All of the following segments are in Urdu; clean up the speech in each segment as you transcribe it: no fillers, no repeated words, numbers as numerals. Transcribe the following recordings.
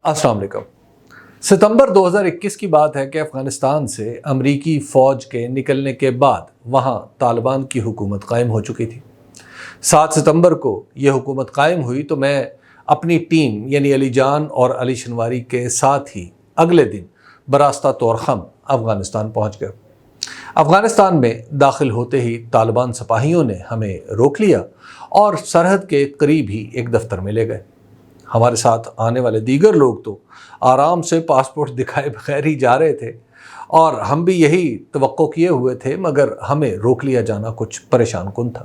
السلام علیکم۔ ستمبر 2021 کی بات ہے کہ افغانستان سے امریکی فوج کے نکلنے کے بعد وہاں طالبان کی حکومت قائم ہو چکی تھی۔ 7 ستمبر کو یہ حکومت قائم ہوئی تو میں اپنی ٹیم یعنی علی جان اور علی شنواری کے ساتھ ہی اگلے دن براستہ طورخم افغانستان پہنچ گئے۔ افغانستان میں داخل ہوتے ہی طالبان سپاہیوں نے ہمیں روک لیا اور سرحد کے قریب ہی ایک دفتر میں لے گئے۔ ہمارے ساتھ آنے والے دیگر لوگ تو آرام سے پاسپورٹ دکھائے بغیر ہی جا رہے تھے اور ہم بھی یہی توقع کیے ہوئے تھے، مگر ہمیں روک لیا جانا کچھ پریشان کن تھا۔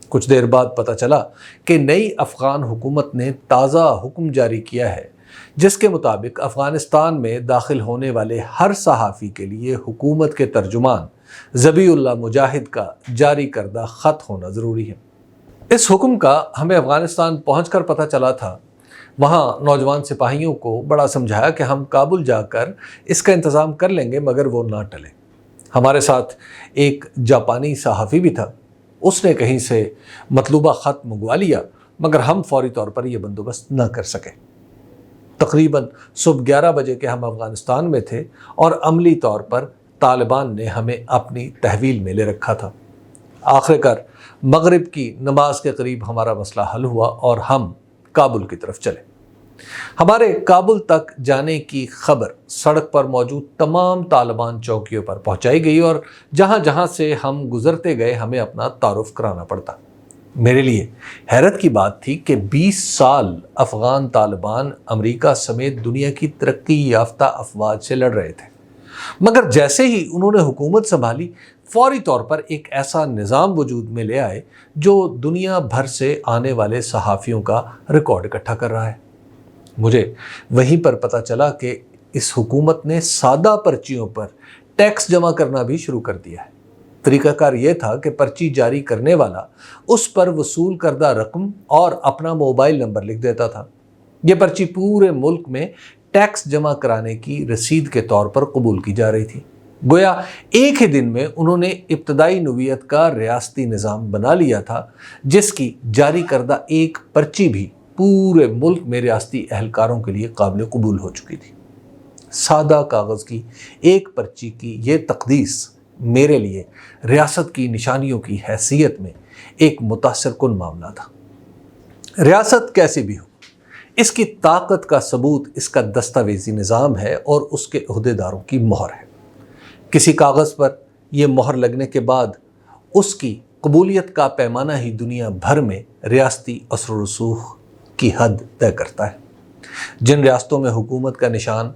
کچھ دیر بعد پتہ چلا کہ نئی افغان حکومت نے تازہ حکم جاری کیا ہے جس کے مطابق افغانستان میں داخل ہونے والے ہر صحافی کے لیے حکومت کے ترجمان ذبیح اللہ مجاہد کا جاری کردہ خط ہونا ضروری ہے۔ اس حکم کا ہمیں افغانستان پہنچ کر پتہ چلا تھا۔ وہاں نوجوان سپاہیوں کو بڑا سمجھایا کہ ہم کابل جا کر اس کا انتظام کر لیں گے، مگر وہ نہ ٹلے۔ ہمارے ساتھ ایک جاپانی صحافی بھی تھا، اس نے کہیں سے مطلوبہ خط منگوا لیا، مگر ہم فوری طور پر یہ بندوبست نہ کر سکے۔ تقریباً صبح 11 بجے کے ہم افغانستان میں تھے اور عملی طور پر طالبان نے ہمیں اپنی تحویل میں لے رکھا تھا۔ آخر کار مغرب کی نماز کے قریب ہمارا مسئلہ حل ہوا اور ہم کابل کی طرف چلے۔ ہمارے کابل تک جانے کی خبر سڑک پر موجود تمام طالبان چوکیوں پر پہنچائی گئی اور جہاں جہاں سے ہم گزرتے گئے ہمیں اپنا تعارف کرانا پڑتا۔ میرے لیے حیرت کی بات تھی کہ 20 سال افغان طالبان امریکہ سمیت دنیا کی ترقی یافتہ افواج سے لڑ رہے تھے، مگر جیسے ہی انہوں نے حکومت سنبھالی فوری طور پر ایک ایسا نظام وجود میں لے آئے جو دنیا بھر سے آنے والے صحافیوں کا ریکارڈ اکٹھا کر رہا ہے۔ مجھے وہیں پر پتہ چلا کہ اس حکومت نے سادہ پرچیوں پر ٹیکس جمع کرنا بھی شروع کر دیا ہے۔ طریقہ کار یہ تھا کہ پرچی جاری کرنے والا اس پر وصول کردہ رقم اور اپنا موبائل نمبر لکھ دیتا تھا۔ یہ پرچی پورے ملک میں ٹیکس جمع کرانے کی رسید کے طور پر قبول کی جا رہی تھی۔ گویا ایک ہی دن میں انہوں نے ابتدائی نوعیت کا ریاستی نظام بنا لیا تھا جس کی جاری کردہ ایک پرچی بھی پورے ملک میں ریاستی اہلکاروں کے لیے قابل قبول ہو چکی تھی۔ سادہ کاغذ کی ایک پرچی کی یہ تقدیس میرے لیے ریاست کی نشانیوں کی حیثیت میں ایک متاثر کن معاملہ تھا۔ ریاست کیسی بھی ہو، اس کی طاقت کا ثبوت اس کا دستاویزی نظام ہے اور اس کے عہدیداروں کی مہر ہے۔ کسی کاغذ پر یہ مہر لگنے کے بعد اس کی قبولیت کا پیمانہ ہی دنیا بھر میں ریاستی اثر و رسوخ کی حد طے کرتا ہے۔ جن ریاستوں میں حکومت کا نشان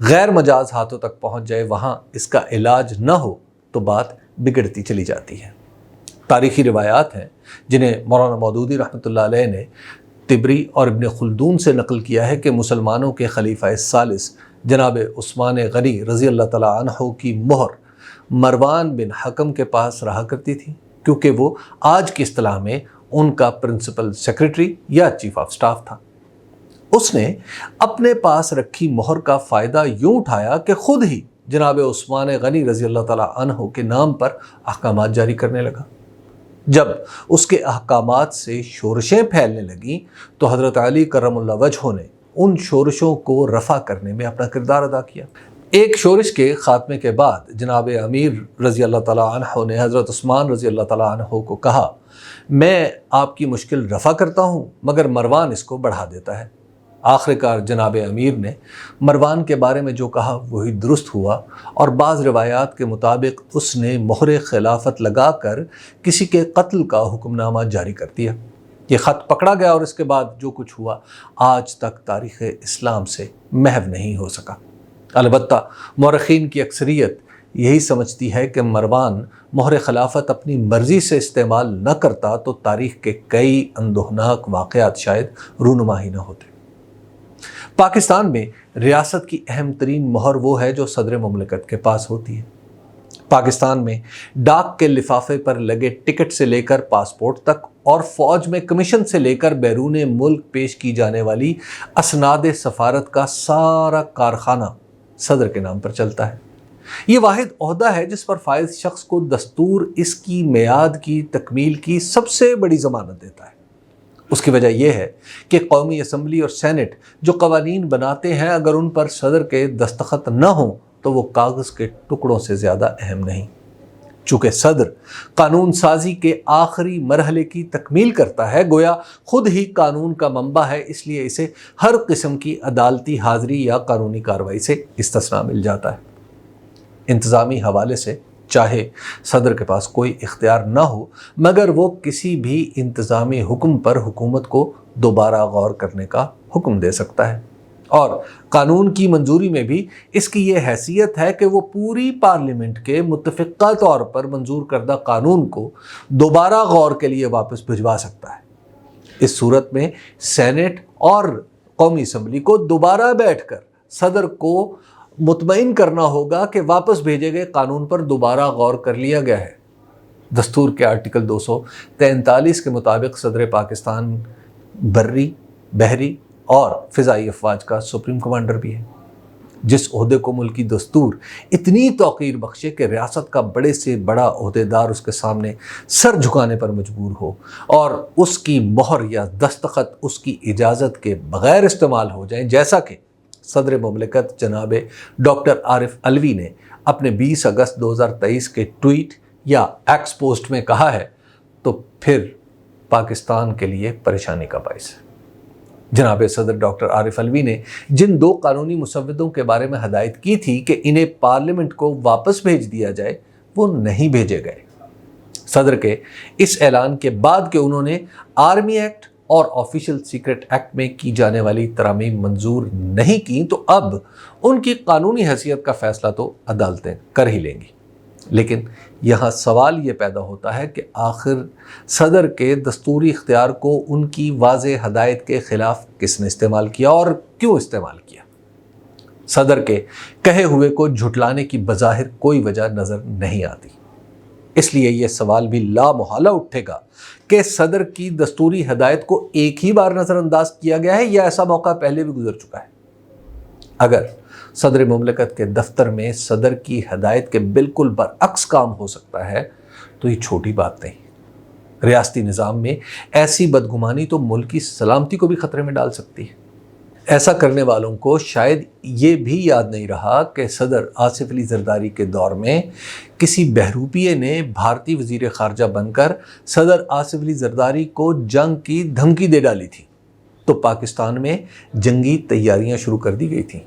غیر مجاز ہاتھوں تک پہنچ جائے وہاں اس کا علاج نہ ہو تو بات بگڑتی چلی جاتی ہے۔ تاریخی روایات ہیں جنہیں مولانا مودودی رحمۃ اللہ علیہ نے طبری اور ابن خلدون سے نقل کیا ہے کہ مسلمانوں کے خلیفہ الثالث جناب عثمان غنی رضی اللہ تعالیٰ عنہ کی مہر مروان بن حکم کے پاس رہا کرتی تھی، کیونکہ وہ آج کی اصطلاح میں ان کا پرنسپل سیکرٹری یا چیف آف سٹاف تھا۔ اس نے اپنے پاس رکھی مہر کا فائدہ یوں اٹھایا کہ خود ہی جناب عثمان غنی رضی اللہ تعالیٰ عنہ کے نام پر احکامات جاری کرنے لگا۔ جب اس کے احکامات سے شورشیں پھیلنے لگیں تو حضرت علی کرم اللہ وجہہ نے ان شورشوں کو رفع کرنے میں اپنا کردار ادا کیا۔ ایک شورش کے خاتمے کے بعد جناب امیر رضی اللہ تعالیٰ عنہ نے حضرت عثمان رضی اللہ تعالیٰ عنہ کو کہا، میں آپ کی مشکل رفع کرتا ہوں مگر مروان اس کو بڑھا دیتا ہے۔ آخر کار جناب امیر نے مروان کے بارے میں جو کہا وہی درست ہوا اور بعض روایات کے مطابق اس نے مہر خلافت لگا کر کسی کے قتل کا حکم نامہ جاری کر دیا۔ یہ خط پکڑا گیا اور اس کے بعد جو کچھ ہوا آج تک تاریخ اسلام سے محو نہیں ہو سکا۔ البتہ مورخین کی اکثریت یہی سمجھتی ہے کہ مروان مہر خلافت اپنی مرضی سے استعمال نہ کرتا تو تاریخ کے کئی اندوہناک واقعات شاید رونما ہی نہ ہوتے۔ پاکستان میں ریاست کی اہم ترین مہر وہ ہے جو صدر مملکت کے پاس ہوتی ہے۔ پاکستان میں ڈاک کے لفافے پر لگے ٹکٹ سے لے کر پاسپورٹ تک اور فوج میں کمیشن سے لے کر بیرون ملک پیش کی جانے والی اسناد سفارت کا سارا کارخانہ صدر کے نام پر چلتا ہے۔ یہ واحد عہدہ ہے جس پر فائز شخص کو دستور اس کی میعاد کی تکمیل کی سب سے بڑی ضمانت دیتا ہے۔ اس کی وجہ یہ ہے کہ قومی اسمبلی اور سینٹ جو قوانین بناتے ہیں اگر ان پر صدر کے دستخط نہ ہوں تو وہ کاغذ کے ٹکڑوں سے زیادہ اہم نہیں۔ چونکہ صدر قانون سازی کے آخری مرحلے کی تکمیل کرتا ہے، گویا خود ہی قانون کا منبع ہے، اس لیے اسے ہر قسم کی عدالتی حاضری یا قانونی کارروائی سے استثناء مل جاتا ہے۔ انتظامی حوالے سے چاہے صدر کے پاس کوئی اختیار نہ ہو مگر وہ کسی بھی انتظامی حکم پر حکومت کو دوبارہ غور کرنے کا حکم دے سکتا ہے، اور قانون کی منظوری میں بھی اس کی یہ حیثیت ہے کہ وہ پوری پارلیمنٹ کے متفقہ طور پر منظور کردہ قانون کو دوبارہ غور کے لیے واپس بھجوا سکتا ہے۔ اس صورت میں سینٹ اور قومی اسمبلی کو دوبارہ بیٹھ کر صدر کو مطمئن کرنا ہوگا کہ واپس بھیجے گئے قانون پر دوبارہ غور کر لیا گیا ہے۔ دستور کے آرٹیکل 243 کے مطابق صدر پاکستان بری، بحری اور فضائی افواج کا سپریم کمانڈر بھی ہے، جس عہدے کو ملکی دستور اتنی توقیر بخشے کہ ریاست کا بڑے سے بڑا عہدیدار اس کے سامنے سر جھکانے پر مجبور ہو اور اس کی مہر یا دستخط اس کی اجازت کے بغیر استعمال ہو جائیں، جیسا کہ صدر مملکت جناب ڈاکٹر عارف علوی نے اپنے 20 اگست 2023 کے ٹویٹ یا ایکس پوسٹ میں کہا ہے، تو پھر پاکستان کے لیے پریشانی کا باعث ہے۔ جناب صدر ڈاکٹر عارف علوی نے جن 2 قانونی مسودوں کے بارے میں ہدایت کی تھی کہ انہیں پارلیمنٹ کو واپس بھیج دیا جائے، وہ نہیں بھیجے گئے۔ صدر کے اس اعلان کے بعد کہ انہوں نے آرمی ایکٹ اور آفیشل سیکرٹ ایکٹ میں کی جانے والی ترامیم منظور نہیں کی، تو اب ان کی قانونی حیثیت کا فیصلہ تو عدالتیں کر ہی لیں گی۔ لیکن یہاں سوال یہ پیدا ہوتا ہے کہ آخر صدر کے دستوری اختیار کو ان کی واضح ہدایت کے خلاف کس نے استعمال کیا اور کیوں استعمال کیا؟ صدر کے کہے ہوئے کو جھٹلانے کی بظاہر کوئی وجہ نظر نہیں آتی۔ اس لیے یہ سوال بھی لا محالہ اٹھے گا کہ صدر کی دستوری ہدایت کو ایک ہی بار نظر انداز کیا گیا ہے یا ایسا موقع پہلے بھی گزر چکا ہے۔ اگر صدر مملکت کے دفتر میں صدر کی ہدایت کے بالکل برعکس کام ہو سکتا ہے تو یہ چھوٹی بات نہیں۔ ریاستی نظام میں ایسی بدگمانی تو ملک کی سلامتی کو بھی خطرے میں ڈال سکتی ہے۔ ایسا کرنے والوں کو شاید یہ بھی یاد نہیں رہا کہ صدر آصف علی زرداری کے دور میں کسی بہروپیے نے بھارتی وزیر خارجہ بن کر صدر آصف علی زرداری کو جنگ کی دھمکی دے ڈالی تھی تو پاکستان میں جنگی تیاریاں شروع کر دی گئی تھیں۔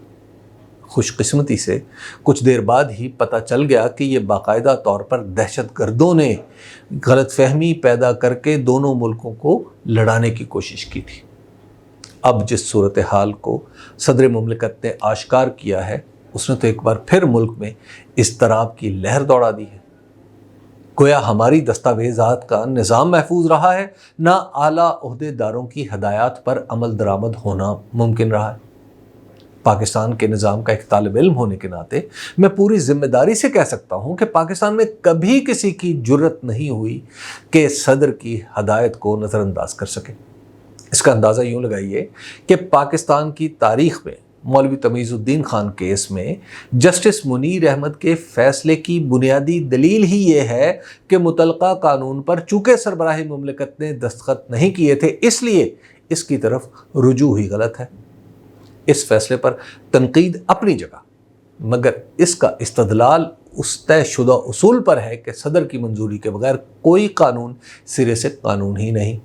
خوش قسمتی سے کچھ دیر بعد ہی پتہ چل گیا کہ یہ باقاعدہ طور پر دہشت گردوں نے غلط فہمی پیدا کر کے دونوں ملکوں کو لڑانے کی کوشش کی تھی۔ اب جس صورتحال کو صدر مملکت نے آشکار کیا ہے، اس نے تو ایک بار پھر ملک میں اضطراب کی لہر دوڑا دی ہے۔ گویا ہماری دستاویزات کا نظام محفوظ رہا ہے، نہ اعلیٰ عہدیداروں کی ہدایات پر عمل درآمد ہونا ممکن رہا ہے۔ پاکستان کے نظام کا ایک طالب علم ہونے کے ناطے میں پوری ذمہ داری سے کہہ سکتا ہوں کہ پاکستان میں کبھی کسی کی جرت نہیں ہوئی کہ صدر کی ہدایت کو نظر انداز کر سکے۔ اس کا اندازہ یوں لگائیے کہ پاکستان کی تاریخ میں مولوی تمیز الدین خان کیس میں جسٹس منیر احمد کے فیصلے کی بنیادی دلیل ہی یہ ہے کہ متعلقہ قانون پر چونکہ سربراہ مملکت نے دستخط نہیں کیے تھے، اس لیے اس کی طرف رجوع ہی غلط ہے۔ اس فیصلے پر تنقید اپنی جگہ، مگر اس کا استدلال اس طے شدہ اصول پر ہے کہ صدر کی منظوری کے بغیر کوئی قانون سرے سے قانون ہی نہیں۔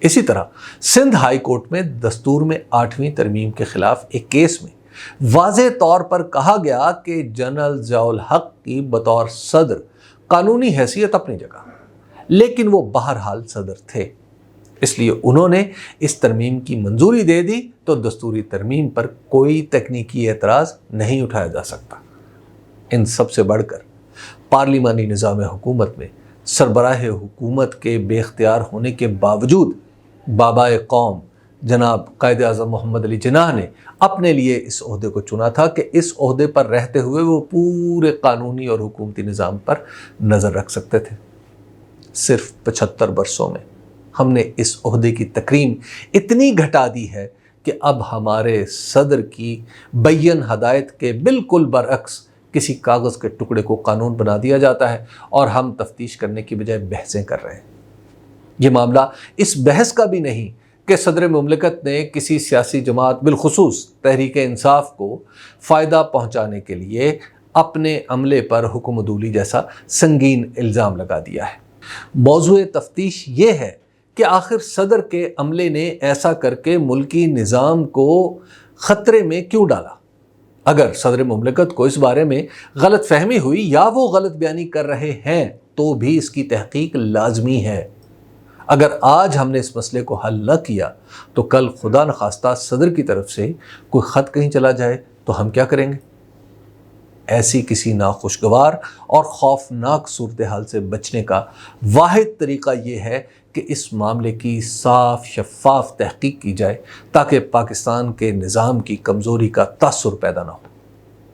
اسی طرح سندھ ہائی کورٹ میں دستور میں 8ویں ترمیم کے خلاف ایک کیس میں واضح طور پر کہا گیا کہ جنرل ضیاء الحق کی بطور صدر قانونی حیثیت اپنی جگہ، لیکن وہ بہرحال صدر تھے، اس لیے انہوں نے اس ترمیم کی منظوری دے دی تو دستوری ترمیم پر کوئی تکنیکی اعتراض نہیں اٹھایا جا سکتا۔ ان سب سے بڑھ کر پارلیمانی نظام حکومت میں سربراہ حکومت کے بے اختیار ہونے کے باوجود بابا قوم جناب قائد اعظم محمد علی جناح نے اپنے لیے اس عہدے کو چنا تھا کہ اس عہدے پر رہتے ہوئے وہ پورے قانونی اور حکومتی نظام پر نظر رکھ سکتے تھے۔ صرف 75 برسوں میں ہم نے اس عہدے کی تکریم اتنی گھٹا دی ہے کہ اب ہمارے صدر کی بیان ہدایت کے بالکل برعکس کسی کاغذ کے ٹکڑے کو قانون بنا دیا جاتا ہے اور ہم تفتیش کرنے کی بجائے بحثیں کر رہے ہیں۔ یہ معاملہ اس بحث کا بھی نہیں کہ صدر مملکت نے کسی سیاسی جماعت بالخصوص تحریک انصاف کو فائدہ پہنچانے کے لیے اپنے عملے پر حکم عدولی جیسا سنگین الزام لگا دیا ہے۔ موضوع تفتیش یہ ہے کہ آخر صدر کے عملے نے ایسا کر کے ملکی نظام کو خطرے میں کیوں ڈالا؟ اگر صدر مملکت کو اس بارے میں غلط فہمی ہوئی یا وہ غلط بیانی کر رہے ہیں تو بھی اس کی تحقیق لازمی ہے۔ اگر آج ہم نے اس مسئلے کو حل نہ کیا تو کل خدا نخواستہ صدر کی طرف سے کوئی خط کہیں چلا جائے تو ہم کیا کریں گے؟ ایسی کسی ناخوشگوار اور خوفناک صورتحال سے بچنے کا واحد طریقہ یہ ہے کہ اس معاملے کی صاف شفاف تحقیق کی جائے تاکہ پاکستان کے نظام کی کمزوری کا تاثر پیدا نہ ہو۔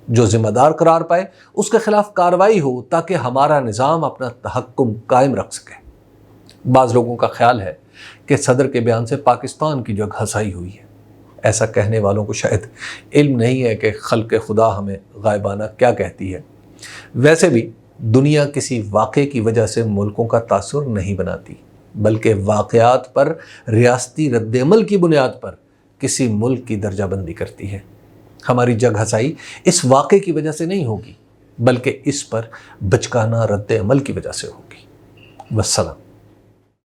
جو ذمہ دار قرار پائے اس کے خلاف کارروائی ہو تاکہ ہمارا نظام اپنا تحکم قائم رکھ سکے۔ بعض لوگوں کا خیال ہے کہ صدر کے بیان سے پاکستان کی جگ ہنسائی ہوئی ہے۔ ایسا کہنے والوں کو شاید علم نہیں ہے کہ خلق خدا ہمیں غائبانہ کیا کہتی ہے۔ ویسے بھی دنیا کسی واقعے کی وجہ سے ملکوں کا تاثر نہیں بناتی، بلکہ واقعات پر ریاستی رد عمل کی بنیاد پر کسی ملک کی درجہ بندی کرتی ہے۔ ہماری جگ ہنسائی اس واقعے کی وجہ سے نہیں ہوگی، بلکہ اس پر بچکانہ رد عمل کی وجہ سے ہوگی۔ والسلام۔